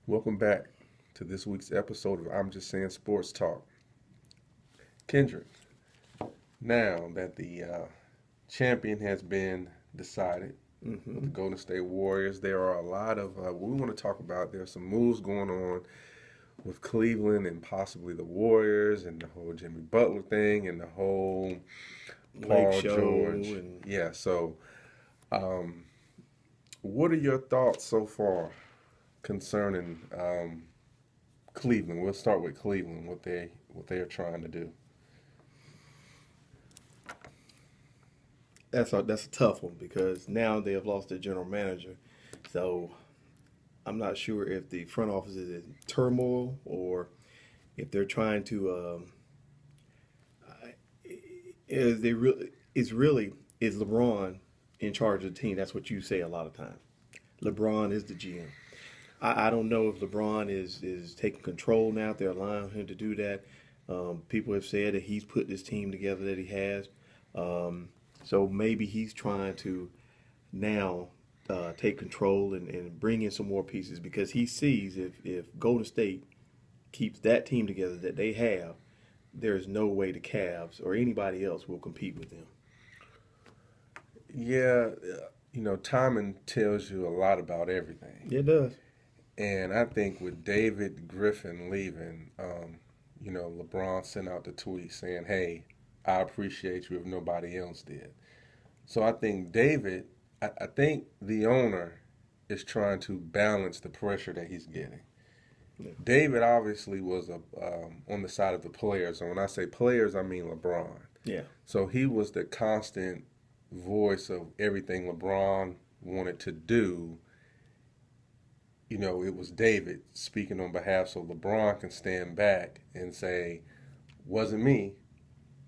Welcome back to this week's episode of I'm Just Saying Sports Talk. Kendrick, now that the champion has been decided, the Golden State Warriors, there are a lot of what we want to talk about. There's some moves going on with Cleveland and possibly the Warriors and the whole Jimmy Butler thing and the whole Lake Paul Show George. and Yeah, so what are your thoughts so far concerning Cleveland? We'll start with Cleveland, what they are trying to do. that's a tough one because now they have lost their general manager. So I'm not sure if the front office is in turmoil or if they're trying to. Is LeBron in charge of the team? That's what you say a lot of times. LeBron is the GM. I don't know if LeBron is taking control now. If they're allowing him to do that. People have said that he's put this team together that he has. So maybe he's trying to now take control and bring in some more pieces because he sees if Golden State keeps that team together that they have, there's no way the Cavs or anybody else will compete with them. Yeah, timing tells you a lot about everything. It does. And I think with David Griffin leaving, LeBron sent out the tweet saying, hey, I appreciate you if nobody else did. So I think I think the owner is trying to balance the pressure that he's getting. Yeah. David obviously was on the side of the players. And when I say players, I mean LeBron. Yeah. So he was the constant voice of everything LeBron wanted to do. It was David speaking on behalf so LeBron can stand back and say, wasn't me,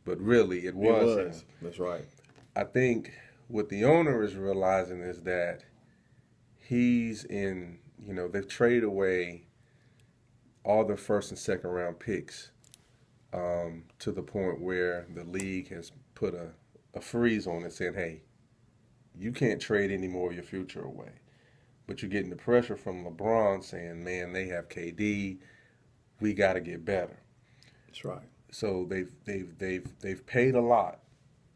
but really it was him. That's right. I think what the owner is realizing is that he's in, they've traded away all the first and second round picks to the point where the league has put a freeze on it saying, hey, you can't trade any more of your future away. But you're getting the pressure from LeBron saying, man, they have KD, we got to get better. That's right. So they've paid a lot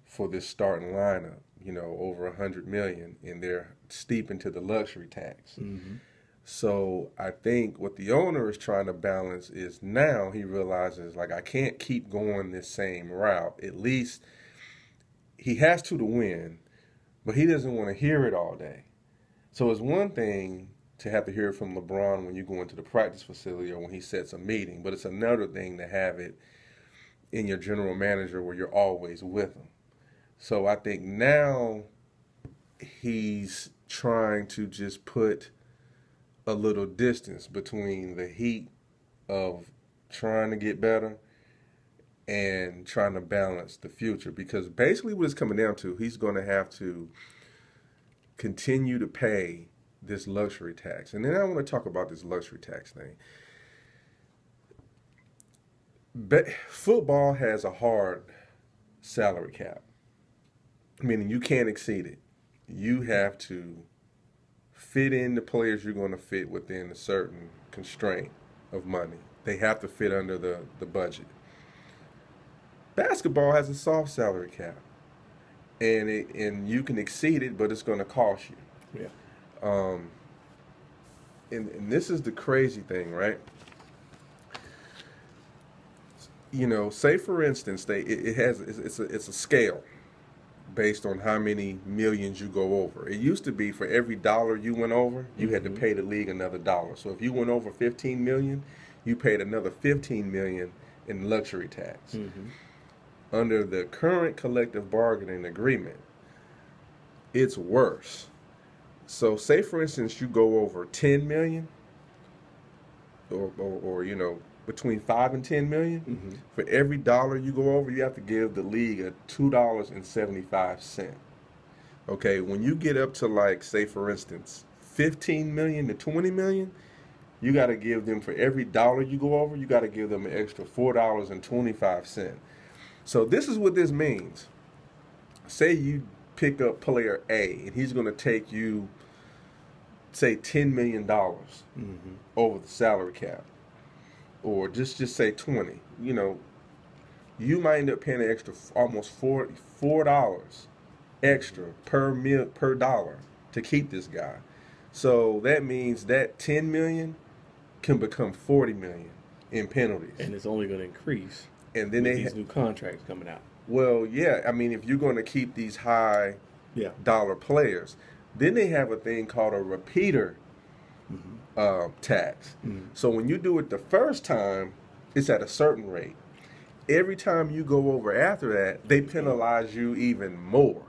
for this starting lineup, over $100 million, and they're steep into the luxury tax. Mm-hmm. So I think what the owner is trying to balance is now he realizes, like, I can't keep going this same route. At least he has to win, but he doesn't want to hear it all day. So it's one thing to have to hear it from LeBron when you go into the practice facility or when he sets a meeting, but it's another thing to have it in your general manager where you're always with him. So I think now he's trying to just put a little distance between the heat of trying to get better and trying to balance the future. Because basically what it's coming down to, he's going to have to continue to pay this luxury tax. And then I want to talk about this luxury tax thing. Football has a hard salary cap, meaning you can't exceed it. You have to fit in the players you're going to fit within a certain constraint of money. They have to fit under the budget. Basketball has a soft salary cap, and you can exceed it, but it's going to cost you. Yeah. And this is the crazy thing, right? Say for instance, it's a scale based on how many millions you go over. It used to be for every dollar you went over, you had to pay the league another dollar. So if you went over 15 million, you paid another 15 million in luxury tax. Mm-hmm. Under the current collective bargaining agreement, it's worse. So say for instance you go over 10 million or between 5 and 10 million, Mm-hmm. for every dollar you go over, you have to give the league a $2.75. Okay, when you get up to, like, say for instance 15 million to 20 million, you got to give them, for every dollar you go over, you got to give them an extra $4.25. So this is what this means. Say you pick up player A and he's going to take you say $10 million over the salary cap, or just say 20, you might end up paying an extra almost $4 extra per dollar to keep this guy. So that means that 10 million can become 40 million in penalties, and it's only going to increase. And then with these new contracts coming out. Well, yeah, I mean, if you're going to keep these high dollar players, then they have a thing called a repeater tax. So when you do it the first time, it's at a certain rate. Every time you go over after that, they penalize you even more.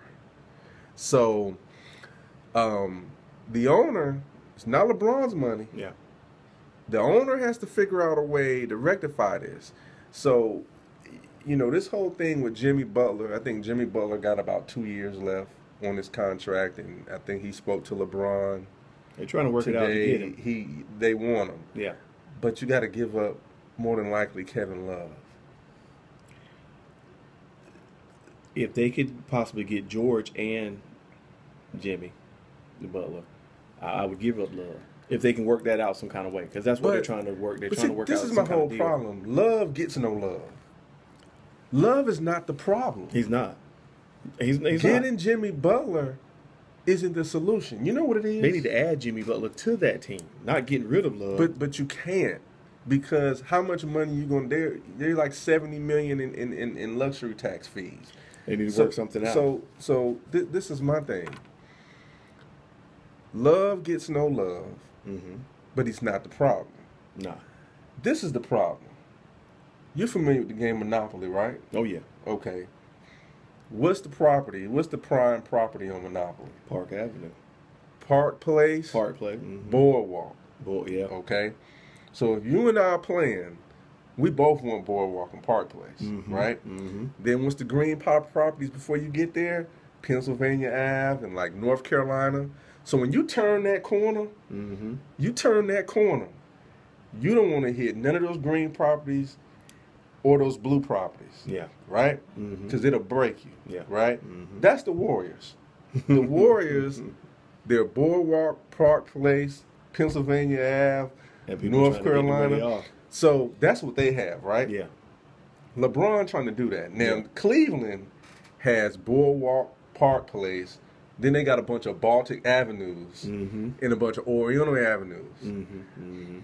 So the owner, it's not LeBron's money. Yeah. The owner has to figure out a way to rectify this. So, this whole thing with Jimmy Butler, I think Jimmy Butler got about 2 years left on his contract, and I think he spoke to LeBron. They're trying to work it out to get him. They want him. Yeah. But you got to give up, more than likely, Kevin Love. If they could possibly get George and Jimmy, the Butler, I would give up Love. If they can work that out some kind of way, because that's what they're trying to work. They're trying to work out some kind of deal. This is my whole problem. Love gets no love. Love is not the problem. He's not. He's Getting not. Jimmy Butler isn't the solution. You know what it is? They need to add Jimmy Butler to that team, not getting rid of Love. But you can't, because how much money you going to? They're like $70 million in luxury tax fees. They need to work something out. So this is my thing. Love gets no love, but he's not the problem. Nah. This is the problem. You're familiar with the game Monopoly, right? Oh, yeah. Okay. What's the property? What's the prime property on Monopoly? Park Avenue. Park Place? Park Place. Boardwalk. Yeah. Okay. So if you and I are playing, we both want Boardwalk and Park Place, right? Then what's the green properties before you get there? Pennsylvania Ave and like North Carolina. So when you turn that corner, you don't want to hit none of those green properties or those blue properties. Yeah. Right? Because it'll break you. Yeah. Right? That's the Warriors. The Warriors, they're Boardwalk, Park Place, Pennsylvania Ave, North Carolina. So that's what they have, right? Yeah. LeBron trying to do that. Now, Cleveland has Boardwalk, Park Place. Then they got a bunch of Baltic Avenues and a bunch of Oriental Avenues.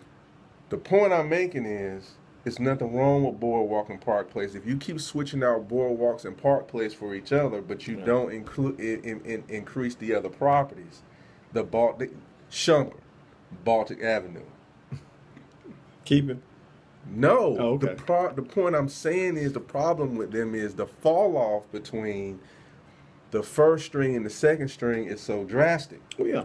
The point I'm making is, it's nothing wrong with Boardwalk and Park Place. If you keep switching out Boardwalks and Park Place for each other, but you don't increase the other properties, the Shumper, Baltic Avenue. Keep it. No. Oh, okay. The point I'm saying is the problem with them is the fall off between the first string and the second string is so drastic. Oh yeah.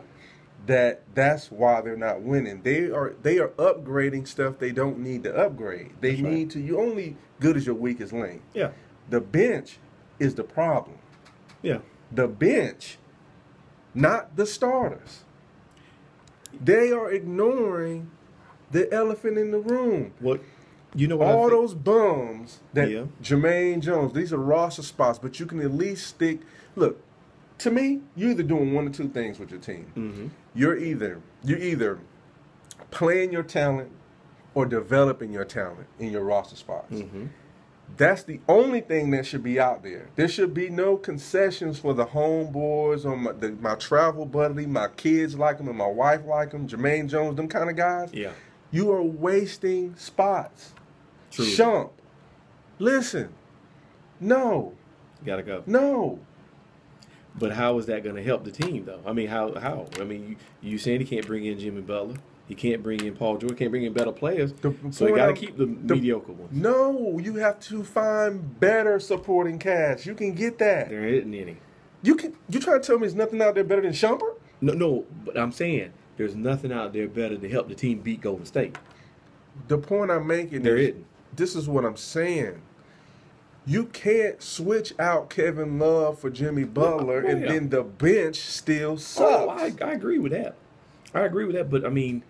That's why they're not winning. They are upgrading stuff they don't need to upgrade. They need to. You're only good as your weakest link. Yeah. The bench is the problem. Yeah. The bench, not the starters. They are ignoring the elephant in the room. What? You know what? All those bums that Jermaine Jones. These are roster spots, but you can at least stick. Look, to me, you're either doing one or two things with your team. You're either playing your talent or developing your talent in your roster spots. That's the only thing that should be out there. There should be no concessions for the homeboys or my travel buddy, my kids like them and my wife like them, Jermaine Jones, them kind of guys. Yeah. You are wasting spots. True. Shump, listen, no. Gotta go. No. But how is that going to help the team, though? I mean, how? I mean, you saying he can't bring in Jimmy Butler. He can't bring in Paul George. Can't bring in better players. So you got to keep the mediocre ones. No, you have to find better supporting cast. You can get that. There isn't any. You trying to tell me there's nothing out there better than Shumper? No, but I'm saying there's nothing out there better to help the team beat Golden State. The point I'm making this is what I'm saying. You can't switch out Kevin Love for Jimmy Butler and then the bench still sucks. Oh, I agree with that. But I mean,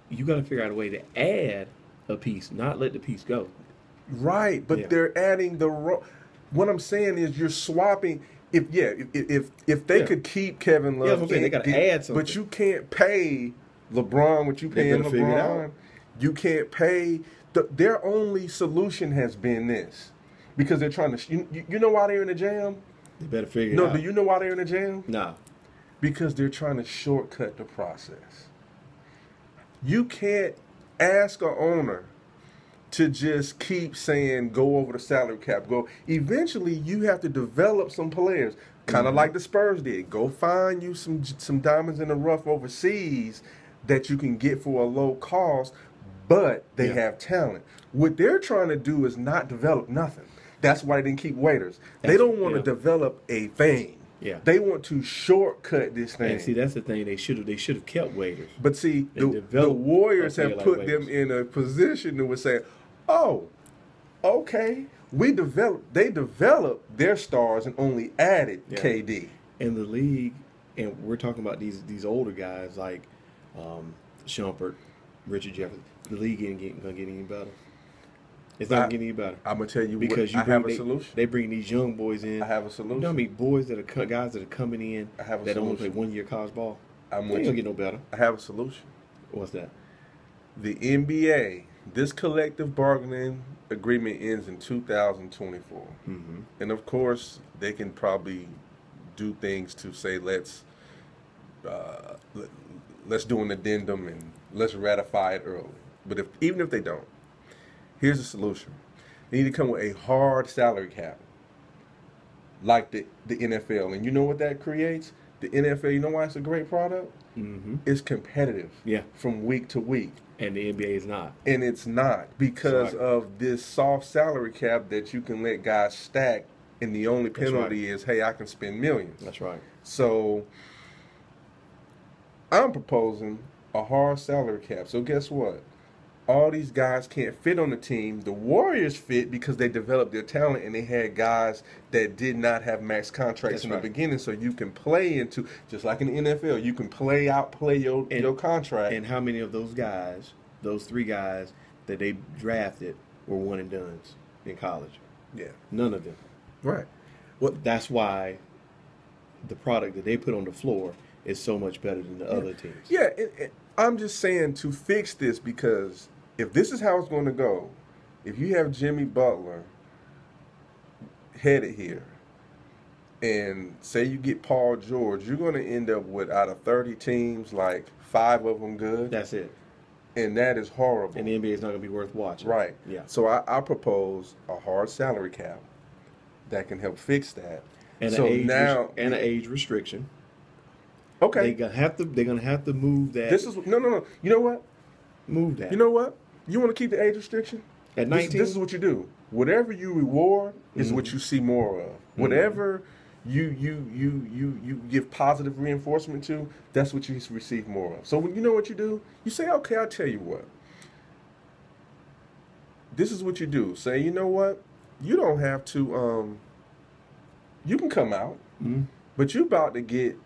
you got to figure out a way to add a piece, not let the piece go. Right, but they're adding what I'm saying is you're swapping. if they could keep Kevin Yeah, that's Love, what I'm saying. They got to add something. but you can't pay LeBron what you paying better figure it LeBron. out. You can't pay. Their only solution has been this, because they're trying to. You know why they're in a jam? They better figure it No, out. do you know why they're in a jam? Nah. Because they're trying to shortcut the process. You can't ask an owner to just keep saying go over the salary cap. Go. Eventually, you have to develop some players, kind of like the Spurs did. Go find you some diamonds in the rough overseas that you can get for a low cost, but they have talent. What they're trying to do is not develop nothing. That's why they didn't keep waiters. They don't want to develop a thing. Yeah. They want to shortcut this thing. And see, that's the thing. They should have kept waiters. But see, the Warriors have put them in a position that would say, "Oh, okay, they developed their stars and only added KD." In the league, and we're talking about these older guys like Shumpert, Richard Jefferson. The league ain't gonna get any better. It's not getting any better. I'm gonna tell you because I have a solution. They bring these young boys in. I have a solution. You know how many boys guys that are coming in that only play 1 year college ball? They ain't gonna get no better. I have a solution. What's that? The NBA, this collective bargaining agreement ends in 2024. Mm-hmm. And of course, they can probably do things to say let's do an addendum and let's ratify it early. But even if they don't, here's the solution. They need to come with a hard salary cap, like the NFL. And you know what that creates? The NFL, you know why it's a great product? Mm-hmm. It's competitive from week to week. And the NBA is not. And it's not because of this soft salary cap that you can let guys stack, and the only penalty is, hey, I can spend millions. That's right. So I'm proposing a hard salary cap. So guess what? All these guys can't fit on the team. The Warriors fit because they developed their talent and they had guys that did not have max contracts in the beginning. So you can play into, just like in the NFL, you can play your contract. And how many of those guys, those 3 guys that they drafted, were one and dones in college? Yeah. None of them. Right. Well, that's why the product that they put on the floor is so much better than the other teams. Yeah, I'm just saying to fix this, because if this is how it's going to go, if you have Jimmy Butler headed here, and say you get Paul George, you're going to end up with, out of 30 teams, like 5 of them good. That's it. And that is horrible. And the NBA is not going to be worth watching. Right. Yeah. So I propose a hard salary cap that can help fix that. And an age restriction. Okay. They're gonna have to move that. This is no. You know what? Move that. You know what? You want to keep the age restriction? At 19? This is what you do. Whatever you reward is what you see more of. Whatever you give positive reinforcement to, that's what you receive more of. So when you know what you do, you say, okay, I'll tell you what. This is what you do. Say, you know what? You don't have to, you can come out, but you about to get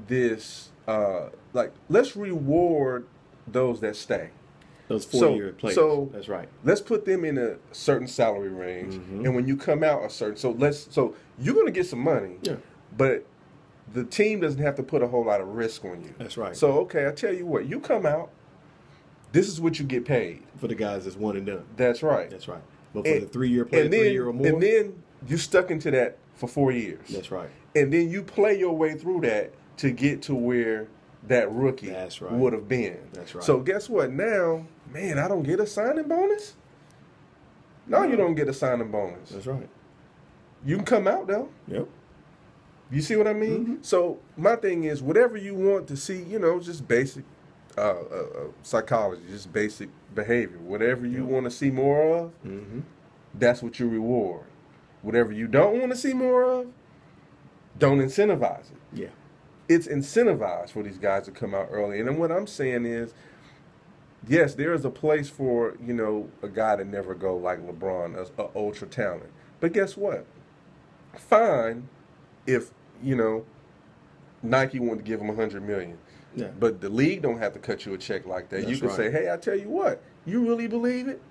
this, let's reward those that stay. Those 4-year players. So that's right. Let's put them in a certain salary range, and when you come out a certain, so you're going to get some money, but the team doesn't have to put a whole lot of risk on you. That's right. So okay, I tell you what, you come out, this is what you get paid for the guys that's one and done. That's right. That's right. But for the 3-year player, 3 year or more, and then you stuck into that for 4 years. That's right. And then you play your way through that to get to where that rookie would have been. That's right. So guess what? Now, man, I don't get a signing bonus? No, you don't get a signing bonus. That's right. You can come out, though. Yep. You see what I mean? So my thing is, whatever you want to see, just basic psychology, just basic behavior. Whatever you want to see more of, that's what you reward. Whatever you don't want to see more of, don't incentivize it. Yeah. It's incentivized for these guys to come out early. And then what I'm saying is, yes, there is a place for, a guy to never go like LeBron, an ultra talent. But guess what? Fine if, Nike wanted to give him $100 million. Yeah. But the league don't have to cut you a check like that. You can say, hey, I tell you what, you really believe it?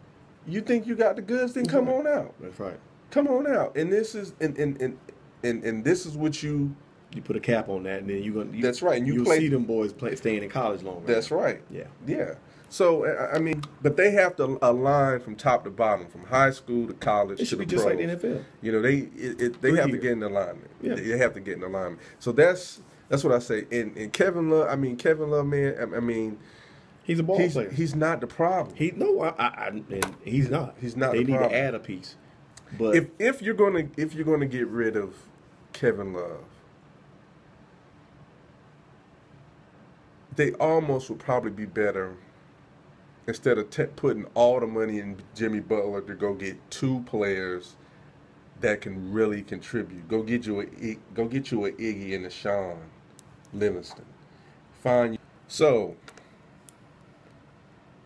You think you got the goods? Then come on out. That's right. Come on out. And this is, and and this is what you. You put a cap on that, and then That's right. And you'll see them boys staying in college longer. That's right. Yeah. Yeah. So I mean, but they have to align from top to bottom, from high school to college It to should the be just pros. like the NFL. You know, they have to get in alignment. Yeah. They have to get in alignment. So that's what I say. And Kevin Love, man. I mean, he's a ball player. He's not the problem. And he's not. He's not. They the need problem. to add a piece. But if you're gonna get rid of Kevin Love, they almost would probably be better instead of putting all the money in Jimmy Butler to go get 2 players that can really contribute. Go get you a Iggy and a Sean Livingston. So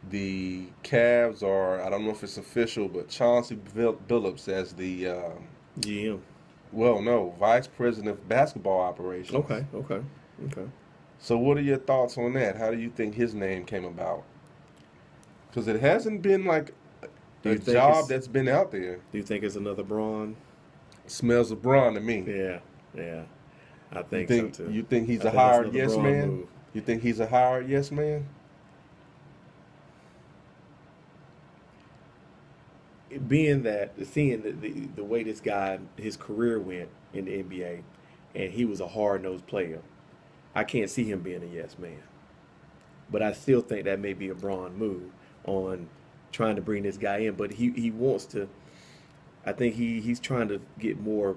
the Cavs are, I don't know if it's official, but Chauncey Billups as the GM. Well, no, Vice President of Basketball Operations. Okay. So what are your thoughts on that? How do you think his name came about? Because it hasn't been like a job that's been out there. Do you think it's another Bron? Smells of Bron to me. Yeah. I think so too. You think he's a hired yes man? Move. You think he's a hired yes man? Seeing the way this guy, his career went in the NBA, and he was a hard-nosed player, I can't see him being a yes man. But I still think that may be a Bron move on trying to bring this guy in. But he wants to. I think he's trying to get more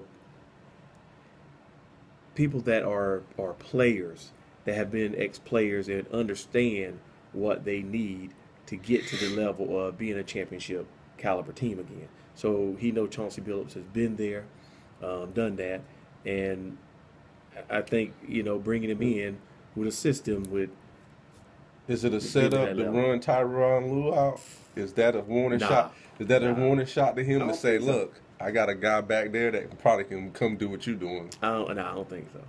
people that are players, that have been ex-players and understand what they need to get to the level of being a championship caliber team again. So he knows Chauncey Billups has been there, done that, and I think bringing him in would assist him with. Is it a setup to run Tyronn Lue out? Is that a warning shot? Is that a warning shot to him to say, "Look, I got a guy back there that probably can come do what you're doing"? I don't think so.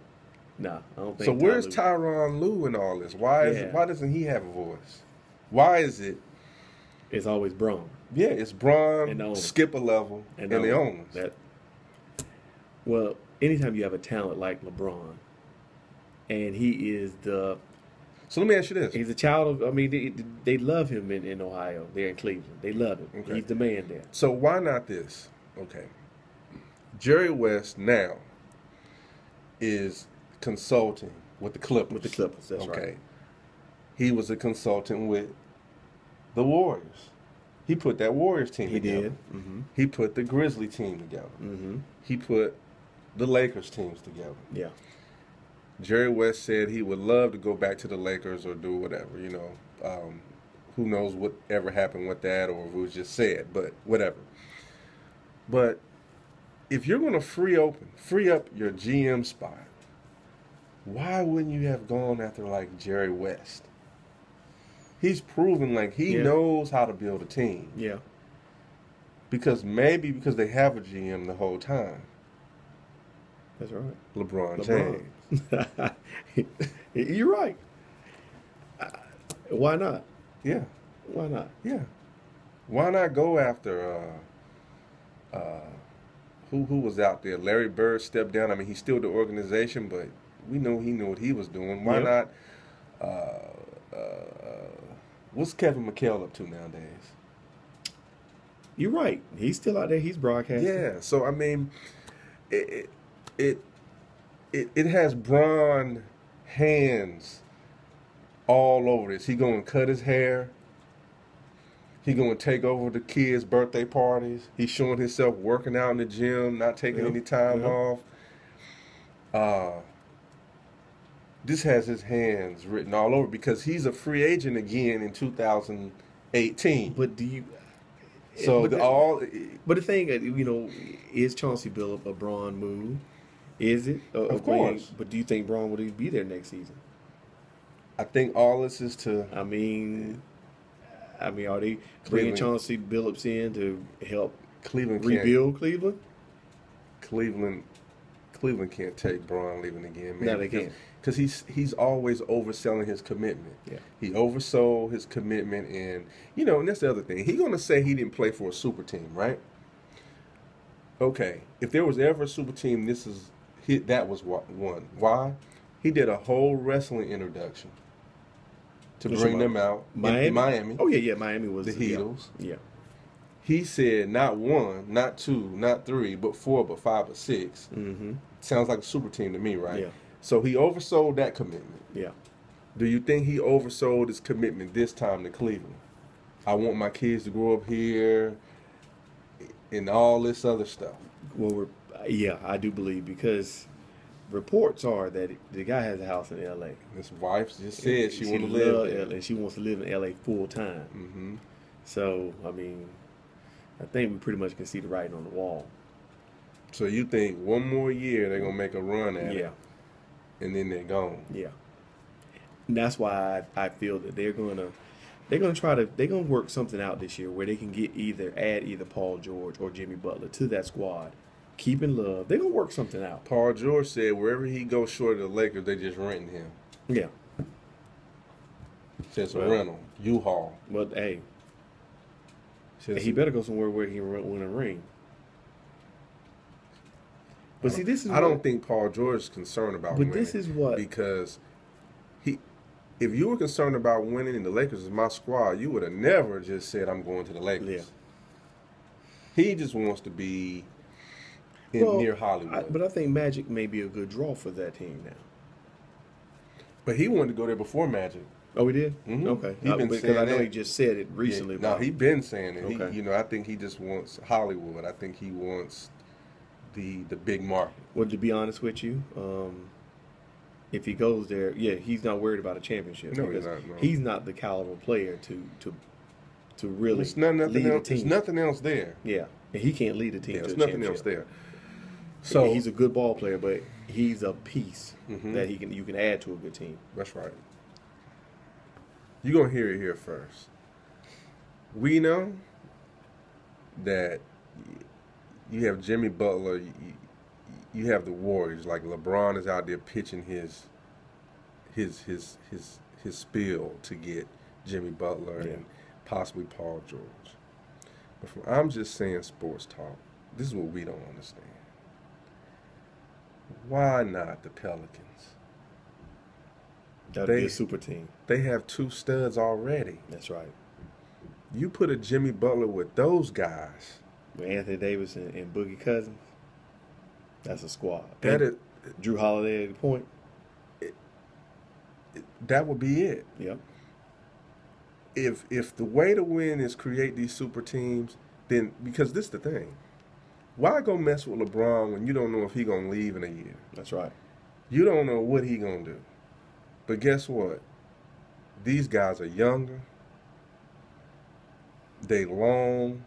No, I don't think. So where's Tyronn Lue in all this? Why doesn't he have a voice? Why is it? It's always Bron. Yeah, it's Bron, skip a level, and the owners. Well, anytime you have a talent like LeBron, and he is the. So let me ask you this. He's a child of. I mean, they love him in Ohio. They're in Cleveland. They love him. Okay. He's the man there. So why not this? Okay. Jerry West now is consulting with the Clippers. With the Clippers, that's right. Okay. He was a consultant with the Warriors. He put that Warriors team together. He did. Mm-hmm. He put the Grizzly team together. Mm-hmm. He put the Lakers teams together. Yeah. Jerry West said he would love to go back to the Lakers or do whatever, who knows what ever happened with that or if it was just said, but whatever. But if you're going to free up your GM spot, why wouldn't you have gone after like Jerry West? He's proven like he knows how to build a team. Yeah. Because they have a GM the whole time. That's right. LeBron James. You're right. Why not? Yeah. Why not? Yeah. Why not go after who was out there? Larry Bird stepped down. I mean, he's still the organization, but we know he knew what he was doing. Why not? What's Kevin McHale up to nowadays? You're right. He's still out there. He's broadcasting. Yeah. So I mean, it has Bron hands all over this. He gonna cut his hair. He gonna take over the kids' birthday parties. He's showing himself working out in the gym, not taking any time off. This has his hands written all over because he's a free agent again in 2018. But do you? So But the thing, is Chauncey Billups a Bron move? Is it? Of course. But do you think Bron would even be there next season? I think all this is to. I mean, are they bringing Chauncey Billups in to help Cleveland rebuild Cleveland? Cleveland can't take Bron leaving again, man. No, they can't. Because he's always overselling his commitment. Yeah. He oversold his commitment, and and that's the other thing. He's gonna say he didn't play for a super team, right? Okay. If there was ever a super team, this is that was one. Why? He did a whole wrestling introduction to bring them out in Miami. Oh yeah, Miami was the Heatles. Yeah. He said not one, not two, not three, but four, but five, but six. Mm-hmm. Sounds like a super team to me, right? Yeah. So he oversold that commitment. Yeah. Do you think he oversold his commitment this time to Cleveland? I want my kids to grow up here and all this other stuff. Well, I do believe, because reports are that the guy has a house in L.A. His wife just said she wants to live there. and she wants to live in L.A. full time. Mm-hmm. So, I mean, I think we pretty much can see the writing on the wall. So you think one more year they're gonna make a run at it, and then they're gone? Yeah. And that's why I feel that they're gonna work something out this year where they can add either Paul George or Jimmy Butler to that squad. Keeping Love, they're gonna work something out. Paul George said wherever he goes short of the Lakers, they just renting him. Yeah. Says a rental, U-Haul. But hey, he better go somewhere where he can win a ring. But see, this is I don't think Paul George is concerned about winning. But this is what, because if you were concerned about winning and the Lakers is my squad, you would have never just said I'm going to the Lakers. Yeah. He just wants to be near Hollywood. But I think Magic may be a good draw for that team now. But he wanted to go there before Magic. Oh, he did? Mm-hmm. Okay. Because I know he just said it recently. Yeah, no, he's been saying it. Okay. I think he just wants Hollywood. I think he wants the big market. Well, to be honest with you, if he goes there, he's not worried about a championship. No, he's not. No. He's not the caliber player to really nothing lead a else. team. There's nothing else there. Yeah, and he can't lead a team to a there's championship. nothing else there. So he's a good ball player, but he's a piece that you can add to a good team. That's right. You're going to hear it here first. We know that you have Jimmy Butler, you have the Warriors, like LeBron is out there pitching his spiel to get Jimmy Butler and possibly Paul George. But I'm just saying sports talk. This is what we don't understand. Why not the Pelicans? That'd be a super team. They have two studs already. That's right. You put a Jimmy Butler with those guys. With Anthony Davis and Boogie Cousins, that's a squad. That is Drew Holiday at the point. That would be it. Yep. If the way to win is create these super teams, then because this is the thing. Why go mess with LeBron when you don't know if he gonna leave in a year? That's right. You don't know what he gonna do. But guess what? These guys are younger. They long.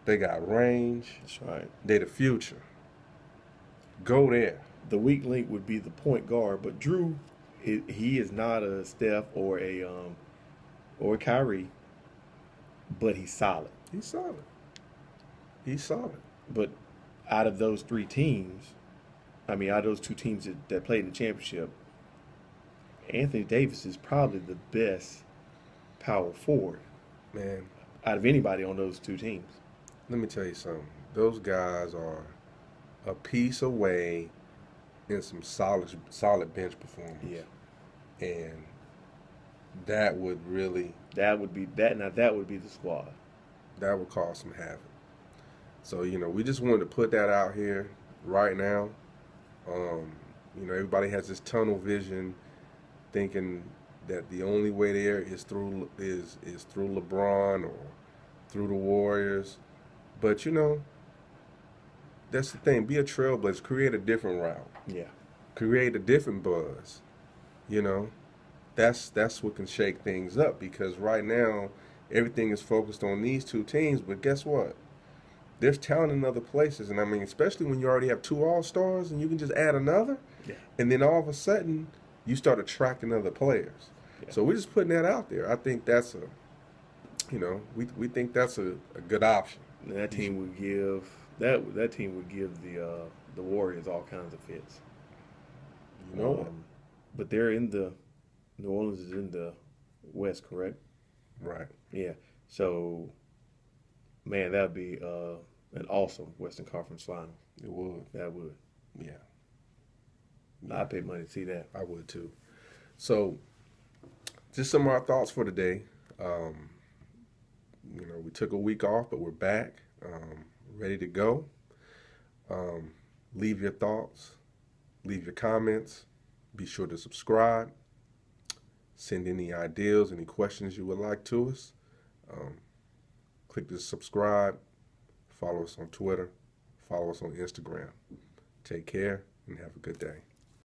They got range. That's right. They the future. Go there. The weak link would be the point guard, but Drew, he is not a Steph or a Kyrie, but he's solid. He's solid. He's solid. But out of those three teams, out of those two teams that played in the championship, Anthony Davis is probably the best power forward, man, out of anybody on those two teams. Let me tell you something. Those guys are a piece away in some solid bench performance. Yeah. And that would really... That would be the squad. That would cause some havoc. So, we just wanted to put that out here right now. Everybody has this tunnel vision thinking that the only way there is through LeBron or through the Warriors. But, that's the thing. Be a trailblazer. Create a different route. Yeah. Create a different buzz. That's what can shake things up, because right now everything is focused on these two teams. But guess what? There's talent in other places. And, especially when you already have two All-Stars and you can just add another. Yeah. And then all of a sudden you start attracting other players. Yeah. So we're just putting that out there. I think that's we think that's a good option. And that team would give the Warriors all kinds of fits. But they're in New Orleans is in the West, correct? Right. Yeah. So, man, that would be an awesome Western Conference final. It would. That would. Yeah. I'd pay money to see that. I would too. So, just some of our thoughts for today. We took a week off, but we're back, ready to go. Leave your thoughts, leave your comments. Be sure to subscribe. Send any ideas, any questions you would like to us. Click the subscribe. Follow us on Twitter. Follow us on Instagram. Take care and have a good day.